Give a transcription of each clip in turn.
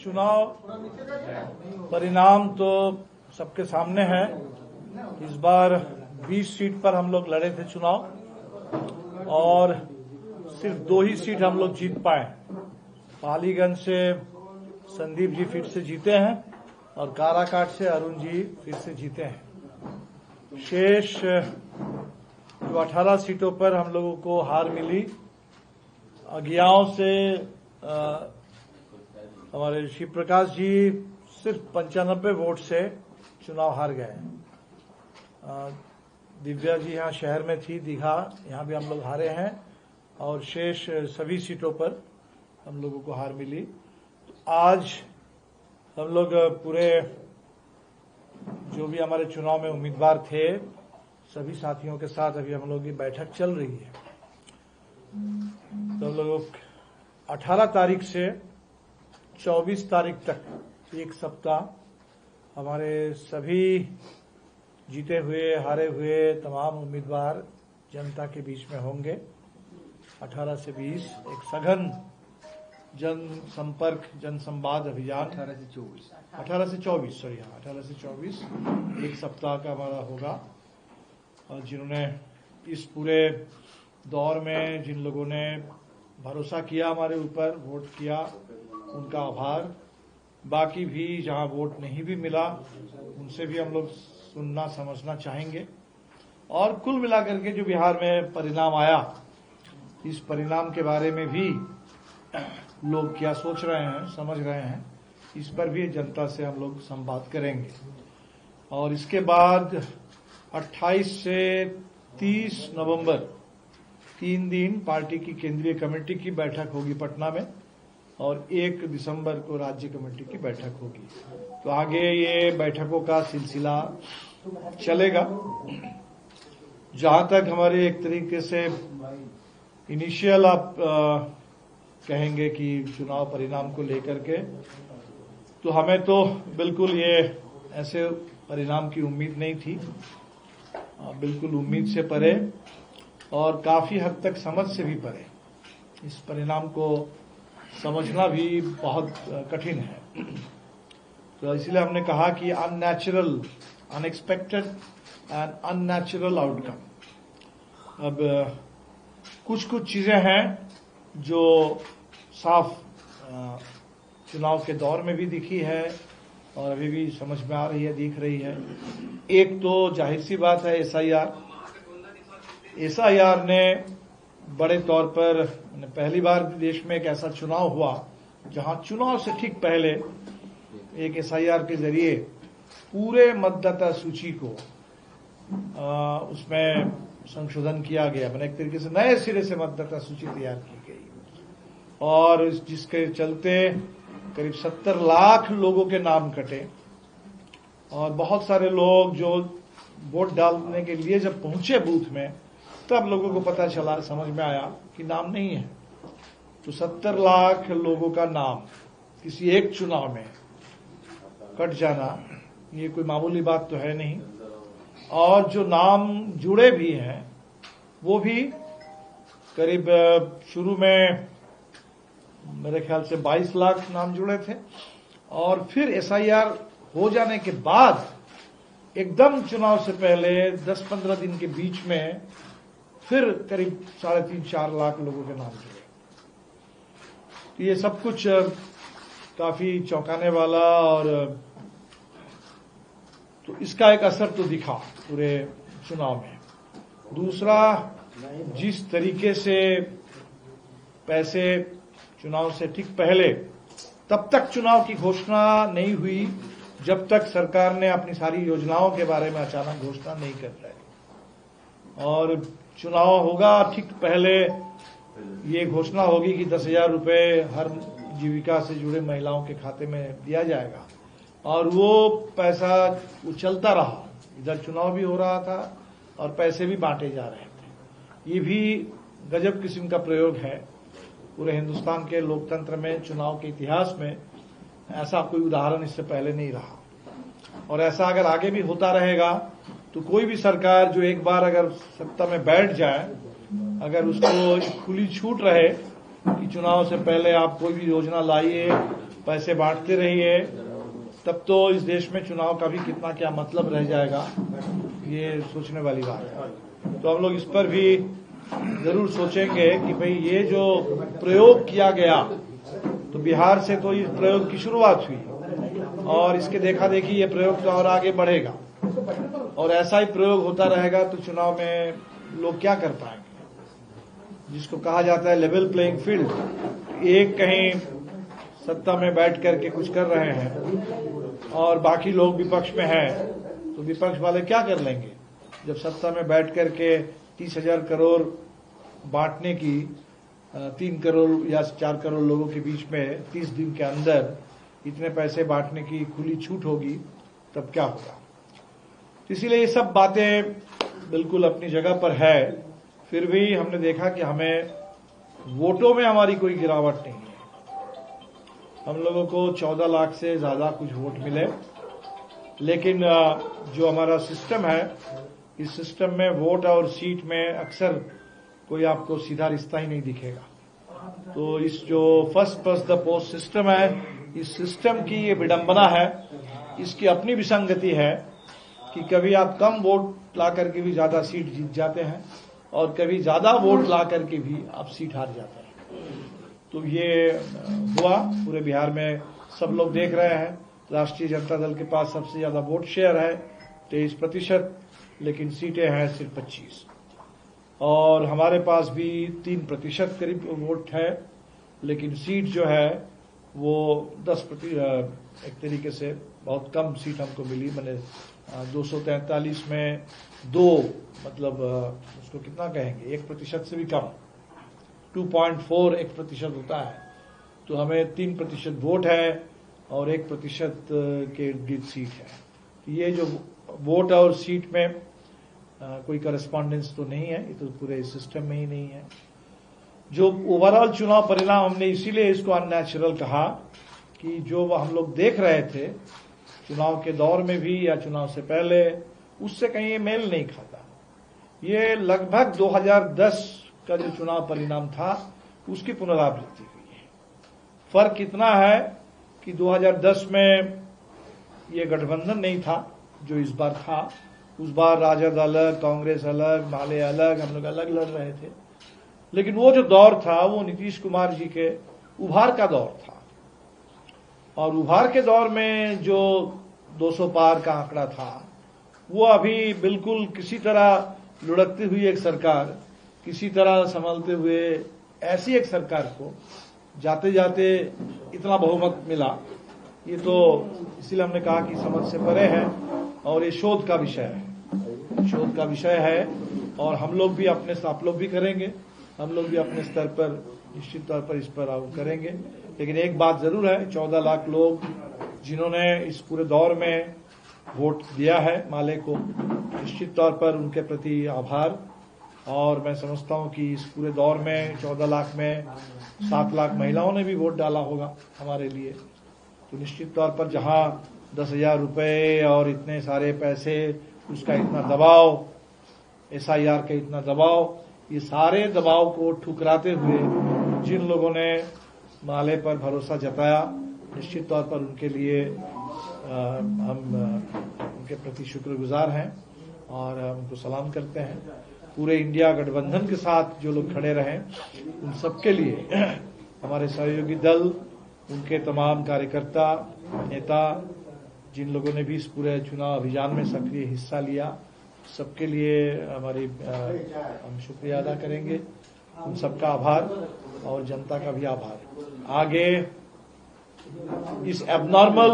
चुनाव परिणाम तो सबके सामने है। इस बार 20 सीट पर हम लोग लड़े थे चुनाव और सिर्फ 2 ही सीट हम लोग जीत पाए। पालीगंज से संदीप जी फिर से जीते हैं और काराकाट से अरुण जी फिर से जीते हैं। शेष जो 18 सीटों पर हम लोगों को हार मिली, अज्ञाओं से हमारे शिव प्रकाश जी सिर्फ 95 वोट से चुनाव हार गए। दिव्या जी यहाँ शहर में थी, दीघा, यहाँ भी हम लोग हारे हैं और शेष सभी सीटों पर हम लोगों को हार मिली। तो आज हम लोग पूरे जो भी हमारे चुनाव में उम्मीदवार थे सभी साथियों के साथ अभी हम लोग की बैठक चल रही है। तो हम लोग 18 तारीख से 24 तारीख तक एक सप्ताह हमारे सभी जीते हुए हारे हुए तमाम उम्मीदवार जनता के बीच में होंगे। 18 से 20 एक सघन जन संपर्क जन संवाद अभियान 18 से 24 एक सप्ताह का हमारा होगा। और जिन्होंने इस पूरे दौर में जिन लोगों ने भरोसा किया हमारे ऊपर, वोट किया, उनका आभार। बाकी भी जहां वोट नहीं भी मिला उनसे भी हम लोग सुनना समझना चाहेंगे। और कुल मिलाकर के जो बिहार में परिणाम आया, इस परिणाम के बारे में भी लोग क्या सोच रहे हैं, समझ रहे हैं, इस पर भी जनता से हम लोग संवाद करेंगे। और इसके बाद 28 से 30 नवंबर 3 दिन पार्टी की केंद्रीय कमेटी की बैठक होगी पटना में और 1 दिसंबर को राज्य कमेटी की बैठक होगी। तो आगे ये बैठकों का सिलसिला चलेगा। जहां तक हमारे एक तरीके से इनिशियल आप कहेंगे कि चुनाव परिणाम को लेकर के, तो हमें तो बिल्कुल ये ऐसे परिणाम की उम्मीद नहीं थी, बिल्कुल उम्मीद से परे और काफी हद तक समझ से भी परे। इस परिणाम को समझना भी बहुत कठिन है। तो इसलिए हमने कहा कि unnatural, unexpected and unnatural outcome. अब कुछ चीजें हैं जो साफ चुनाव के दौर में भी दिखी है और अभी भी समझ में आ रही है, दिख रही है। एक तो जाहिर सी बात है एसआईआर ने बड़े तौर पर पहली बार देश में एक ऐसा चुनाव हुआ जहां चुनाव से ठीक पहले एक एसआईआर के जरिए पूरे मतदाता सूची को उसमें संशोधन किया गया। मैंने एक तरीके से नए सिरे से मतदाता सूची तैयार की गई और जिसके चलते करीब 70 लाख लोगों के नाम कटे और बहुत सारे लोग जो वोट डालने के लिए जब पहुंचे बूथ में तब लोगों को पता चला, समझ में आया कि नाम नहीं है। तो 70 लाख लोगों का नाम किसी एक चुनाव में कट जाना ये कोई मामूली बात तो है नहीं। और जो नाम जुड़े भी हैं वो भी करीब शुरू में मेरे ख्याल से 22 लाख नाम जुड़े थे और फिर एसआईआर हो जाने के बाद एकदम चुनाव से पहले 10-15 दिन के बीच में फिर करीब 3.5-4 लाख लोगों के नाम जुड़े। तो ये सब कुछ काफी चौंकाने वाला और तो इसका एक असर तो दिखा पूरे चुनाव में। दूसरा, जिस तरीके से पैसे चुनाव से ठीक पहले, तब तक चुनाव की घोषणा नहीं हुई जब तक सरकार ने अपनी सारी योजनाओं के बारे में अचानक घोषणा नहीं कर रही। और चुनाव होगा ठीक पहले ये घोषणा होगी कि 10,000 रुपये हर जीविका से जुड़े महिलाओं के खाते में दिया जाएगा और वो पैसा चलता रहा। इधर चुनाव भी हो रहा था और पैसे भी बांटे जा रहे थे। ये भी गजब किस्म का प्रयोग है। पूरे हिंदुस्तान के लोकतंत्र में, चुनाव के इतिहास में ऐसा कोई उदाहरण इससे पहले नहीं रहा। और ऐसा अगर आगे भी होता रहेगा तो कोई भी सरकार जो एक बार अगर सत्ता में बैठ जाए, अगर उसको खुली छूट रहे कि चुनाव से पहले आप कोई भी योजना लाइए पैसे बांटते रहिए, तब तो इस देश में चुनाव का भी कितना क्या मतलब रह जाएगा, ये सोचने वाली बात है। तो हम लोग इस पर भी जरूर सोचेंगे कि भाई ये जो प्रयोग किया गया, तो बिहार से तो इस प्रयोग की शुरुआत हुई और इसके देखा देखी ये प्रयोग तो और आगे बढ़ेगा और ऐसा ही प्रयोग होता रहेगा तो चुनाव में लोग क्या कर पाएंगे। जिसको कहा जाता है लेवल प्लेइंग फील्ड, एक कहीं सत्ता में बैठ करके कुछ कर रहे हैं और बाकी लोग विपक्ष में हैं, तो विपक्ष वाले क्या कर लेंगे जब सत्ता में बैठ करके 30,000 करोड़ बांटने की 3 करोड़ या 4 करोड़ लोगों के बीच में 30 दिन के अंदर इतने पैसे बांटने की खुली छूट होगी, तब क्या होगा। इसीलिए ये सब बातें बिल्कुल अपनी जगह पर है। फिर भी हमने देखा कि हमें वोटों में हमारी कोई गिरावट नहीं है। हम लोगों को 14 लाख से ज्यादा कुछ वोट मिले, लेकिन जो हमारा सिस्टम है, इस सिस्टम में वोट और सीट में अक्सर कोई आपको सीधा रिश्ता ही नहीं दिखेगा। तो इस जो फर्स्ट द पोस्ट सिस्टम है, इस सिस्टम की ये विडंबना है, इसकी अपनी विसंगति है कि कभी आप कम वोट ला करके भी ज्यादा सीट जीत जाते हैं और कभी ज्यादा वोट ला करके भी आप सीट हार जाते हैं। तो ये हुआ पूरे बिहार में, सब लोग देख रहे हैं। राष्ट्रीय जनता दल के पास सबसे ज्यादा वोट शेयर है 23%, लेकिन सीटें हैं सिर्फ 25, और हमारे पास भी 3% करीब वोट है, लेकिन सीट जो है वो 10%, एक तरीके से बहुत कम सीट हमको मिली। मैंने 243 में 2, मतलब उसको कितना कहेंगे, 1% से भी कम, 2.4 1% होता है। तो हमें 3% वोट है और 1% के इर्द सीट है। तो ये जो वोट और सीट में कोई करस्पॉन्डेंस तो नहीं है, ये तो पूरे सिस्टम में ही नहीं है। जो ओवरऑल चुनाव परिणाम, हमने इसीलिए इसको अननेचुरल कहा कि जो हम लोग देख रहे थे चुनाव के दौर में भी या चुनाव से पहले, उससे कहीं ये मेल नहीं खाता। ये लगभग 2010 का जो चुनाव परिणाम था उसकी पुनरावृत्ति हुई है। फर्क इतना है कि 2010 में ये गठबंधन नहीं था जो इस बार था। उस बार राजद अलग, कांग्रेस अलग, माले अलग, हम लोग अलग लड़ रहे थे। लेकिन वो जो दौर था वो नीतीश कुमार जी के उभार का दौर था, और उभार के दौर में जो 200 पार का आंकड़ा था, वो अभी बिल्कुल किसी तरह लुढ़कती हुई एक सरकार, किसी तरह संभलते हुए ऐसी एक सरकार को जाते जाते इतना बहुमत मिला, ये तो इसीलिए हमने कहा कि समझ से परे है और ये शोध का विषय है, शोध का विषय है। और हम लोग भी अपने, आप लोग भी करेंगे, हम लोग भी अपने स्तर पर निश्चित तौर पर इस पर करेंगे। लेकिन एक बात जरूर है, 14 लाख लोग जिन्होंने इस पूरे दौर में वोट दिया है माले को, निश्चित तौर पर उनके प्रति आभार। और मैं समझता हूं कि इस पूरे दौर में 14 लाख में 7 लाख महिलाओं ने भी वोट डाला होगा हमारे लिए। तो निश्चित तौर पर जहां 10,000 रुपए और इतने सारे पैसे, उसका इतना दबाव, SIR का इतना दबाव, ये सारे दबाव को ठुकराते हुए जिन लोगों ने माले पर भरोसा जताया, निश्चित तौर पर उनके लिए हम उनके प्रति शुक्रगुजार हैं और उनको सलाम करते हैं। पूरे इंडिया गठबंधन के साथ जो लोग खड़े रहे, उन सबके लिए हमारे सहयोगी दल, उनके तमाम कार्यकर्ता, नेता, जिन लोगों ने भी इस पूरे चुनाव अभियान में सक्रिय हिस्सा लिया, सबके लिए हमारी हम शुक्रिया अदा करेंगे। उन सबका आभार और जनता का भी आभार। आगे इस एबनॉर्मल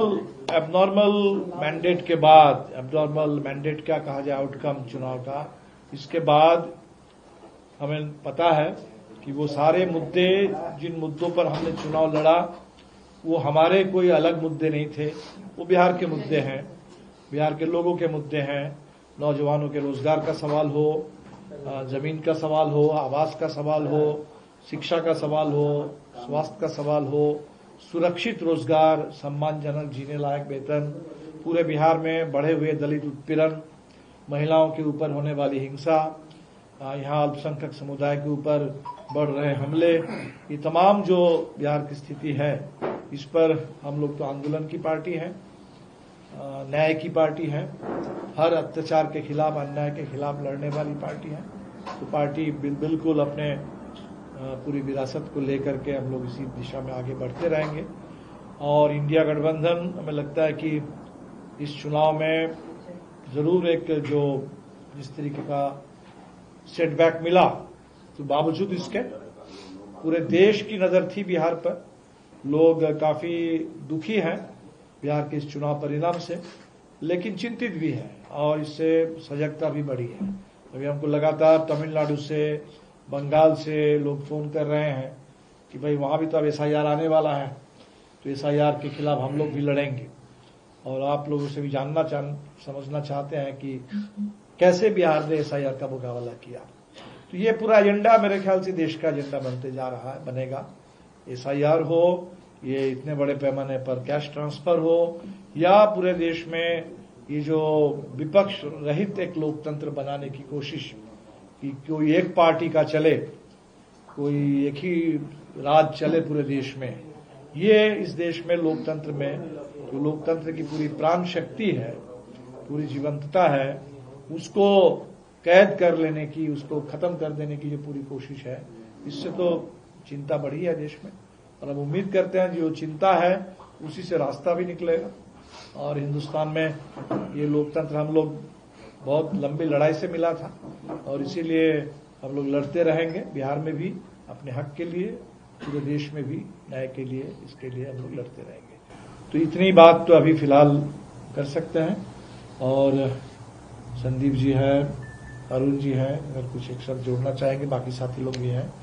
मैंडेट के बाद, एबनॉर्मल मैंडेट क्या कहा जाए, आउटकम चुनाव का, इसके बाद हमें पता है कि वो सारे मुद्दे, जिन मुद्दों पर हमने चुनाव लड़ा, वो हमारे कोई अलग मुद्दे नहीं थे, वो बिहार के मुद्दे हैं, बिहार के लोगों के मुद्दे हैं। नौजवानों के रोजगार का सवाल हो, जमीन का सवाल हो, आवास का सवाल हो, शिक्षा का सवाल हो, स्वास्थ्य का सवाल हो, सुरक्षित रोजगार, सम्मानजनक जीने लायक वेतन, पूरे बिहार में बढ़े हुए दलित उत्पीड़न, महिलाओं के ऊपर होने वाली हिंसा, यहाँ अल्पसंख्यक समुदाय के ऊपर बढ़ रहे हमले, ये तमाम जो बिहार की स्थिति है, इस पर हम लोग तो आंदोलन की पार्टी है, न्याय की पार्टी है, हर अत्याचार के खिलाफ, अन्याय के खिलाफ लड़ने वाली पार्टी है। तो पार्टी बिल्कुल अपने पूरी विरासत को लेकर के हम लोग इसी दिशा में आगे बढ़ते रहेंगे। और इंडिया गठबंधन, हमें लगता है कि इस चुनाव में जरूर एक जो जिस तरीके का सेटबैक मिला, तो बावजूद इसके पूरे देश की नजर थी बिहार पर। लोग काफी दुखी हैं बिहार के इस चुनाव परिणाम से, लेकिन चिंतित भी है और इससे सजगता भी बढ़ी है। अभी हमको लगातार तमिलनाडु से, बंगाल से लोग फोन कर रहे हैं कि भाई वहां भी तो अब एसआईआर आने वाला है, तो एसआईआर के खिलाफ हम लोग भी लड़ेंगे। और आप लोगों से भी समझना चाहते हैं कि कैसे बिहार ने एसआईआर का मुकाबला किया। तो ये पूरा एजेंडा मेरे ख्याल से देश का एजेंडा बनते जा रहा है, बनेगा। एसआईआर हो, ये इतने बड़े पैमाने पर कैश ट्रांसफर हो, या पूरे देश में ये जो विपक्ष रहित एक लोकतंत्र बनाने की कोशिश कि कोई एक पार्टी का चले, कोई एक ही राज चले पूरे देश में, ये इस देश में लोकतंत्र में जो लोकतंत्र की पूरी प्राण शक्ति है, पूरी जीवंतता है, उसको कैद कर लेने की, उसको खत्म कर देने की जो पूरी कोशिश है, इससे तो चिंता बढ़ी है देश में। और हम उम्मीद करते हैं जो चिंता है उसी से रास्ता भी निकलेगा। और हिंदुस्तान में ये लोकतंत्र हम लोग बहुत लंबी लड़ाई से मिला था और इसीलिए हम लोग लड़ते रहेंगे, बिहार में भी अपने हक के लिए, पूरे देश में भी न्याय के लिए, इसके लिए हम लोग लड़ते रहेंगे। तो इतनी बात तो अभी फिलहाल कर सकते हैं। और संदीप जी है, अरुण जी है, अगर कुछ एक शब्द जोड़ना चाहेंगे, बाकी साथी लोग भी हैं।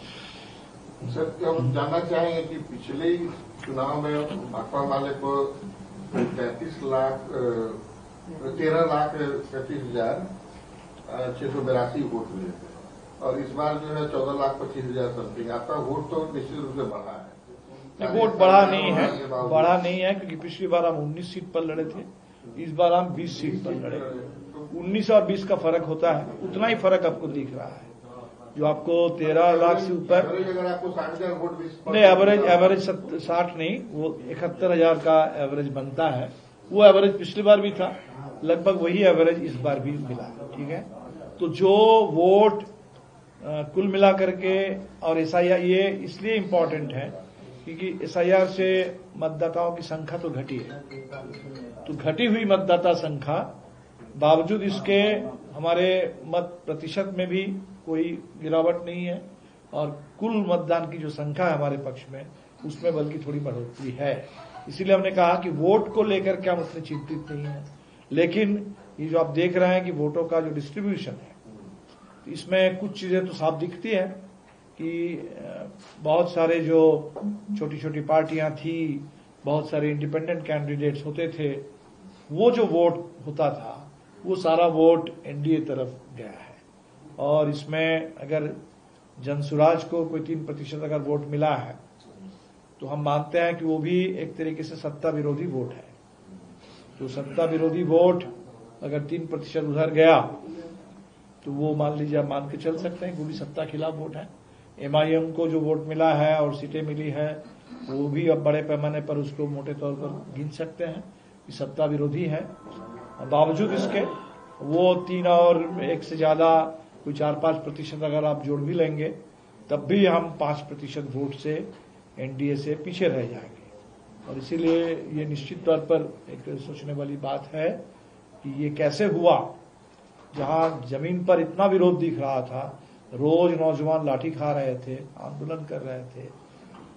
सर, हम जानना चाहेंगे कि पिछले चुनाव में भाकपा वाले को 13,35,682 वोट मिले थे और इस बार जो है 14,25,000 समथिंग। आपका वोट तो निश्चित रूप से बढ़ा है। वोट बढ़ा नहीं है क्योंकि पिछली बार हम 19 सीट पर लड़े थे, इस बार हम 20 सीट पर लड़े। 19 और 20 का फर्क होता है, उतना ही फर्क आपको दिख रहा है। जो आपको 13 लाख से ऊपर, अगर आपको 60,000 वोट नहीं, एवरेज 60 नहीं, वो 71,000 का एवरेज बनता है। वो एवरेज पिछली बार भी था, लगभग वही एवरेज इस बार भी मिला। ठीक है, तो जो वोट कुल मिला करके, और एसआईआर ये इसलिए इम्पोर्टेंट है क्योंकि एसआईआर से मतदाताओं की संख्या तो घटी है। तो घटी हुई मतदाता संख्या बावजूद इसके हमारे मत प्रतिशत में भी कोई गिरावट नहीं है और कुल मतदान की जो संख्या है हमारे पक्ष में, उसमें बल्कि थोड़ी बढ़ोतरी है। इसीलिए हमने कहा कि वोट को लेकर के हम उतने चिंतित नहीं है, लेकिन ये जो आप देख रहे हैं कि वोटों का जो डिस्ट्रीब्यूशन है, इसमें कुछ चीजें तो साफ दिखती है कि बहुत सारे जो छोटी छोटी पार्टियां थी, बहुत सारे इंडिपेंडेंट कैंडिडेट्स होते थे, वो जो वोट होता था वो सारा वोट एनडीए तरफ गया है। और इसमें अगर जनसुराज को कोई 3% अगर वोट मिला है तो हम मानते हैं कि वो भी एक तरीके से सत्ता विरोधी वोट है। तो सत्ता विरोधी वोट अगर 3% उधर गया तो वो मान लीजिए, आप मान के चल सकते हैं कि वो भी सत्ता खिलाफ वोट है। एमआईएम को जो वोट मिला है और सीटें मिली है, वो भी अब बड़े पैमाने पर उसको मोटे तौर पर गिन सकते हैं कि सत्ता विरोधी है। बावजूद इसके वो 3 और 1 से ज्यादा कोई 4-5% अगर आप जोड़ भी लेंगे, तब भी हम 5% वोट से एनडीए से पीछे रह जाएंगे। और इसीलिए ये निश्चित तौर पर एक सोचने वाली बात है कि ये कैसे हुआ, जहां जमीन पर इतना विरोध दिख रहा था, रोज नौजवान लाठी खा रहे थे, आंदोलन कर रहे थे,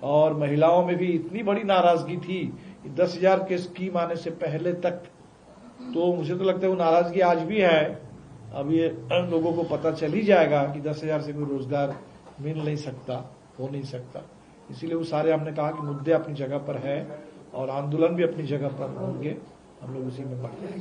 और महिलाओं में भी इतनी बड़ी नाराजगी थी 10,000 के स्कीम आने से पहले तक। तो मुझे तो लगता है वो नाराजगी आज भी है। अब ये लोगों को पता चल ही जाएगा कि 10,000 से कोई रोजगार मिल नहीं सकता, हो नहीं सकता। इसीलिए वो सारे हमने कहा कि मुद्दे अपनी जगह पर है और आंदोलन भी अपनी जगह पर होंगे, हम लोग उसी में बढ़ जाएंगे।